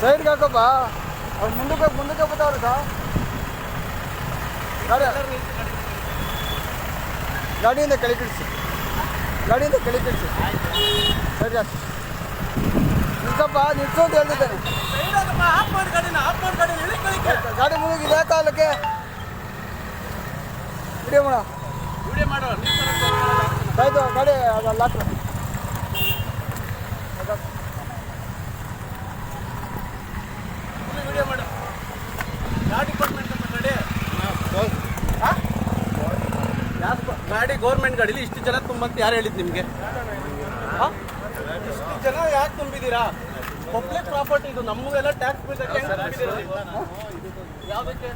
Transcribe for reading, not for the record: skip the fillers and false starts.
ಸೈಡ್ಗೆ ಹಾಕಪ್ಪ. ಅವ್ರು ಮುಂದಕ್ಕೆ ಬರ್ತಾವ್ರೆ ಸರ್. ಗಾಡಿಯಿಂದ ಕೆಳಗಿಳಿಸಿ. ಸರಿ ಹಾಕಿ ನಿಲ್ಸಪ್ಪ. ನಿಲ್ಸು ಅಂತ ಹೇಳ್ತಿದ್ದೇನೆ. ಗಾಡಿ ಮುಗಿದ ಕಾಲಕ್ಕೆ ವಿಡಿಯೋ ಆಯ್ತು. ಗಾಡಿ ಅದಲ್ಲ ವಿಡಿಯೋ ಮಾಡು. ಯಾವ ಡಿಪಾರ್ಟ್ಮೆಂಟ್ ಅಂತ ಗಾಡಿ ಗೌರ್ಮೆಂಟ್ ಗಾಡೀಲಿ ಇಷ್ಟು ಜನ ತುಂಬಂತ ಯಾರು ಹೇಳಿದ್ ನಿಮಗೆ? ಇಷ್ಟು ಜನ ಯಾಕೆ ತುಂಬಿದ್ದೀರಾ? ಪಬ್ಲಿಕ್ ಪ್ರಾಪರ್ಟಿ ಇದು, ನಮಗೆಲ್ಲ ಟ್ಯಾಕ್ಸ್ ಬಿದ್ದಕ್ಕೆ ಹೆಂಗೆ ತುಂಬಿದ್ದೀರಾ? ಯಾವುದಕ್ಕೆ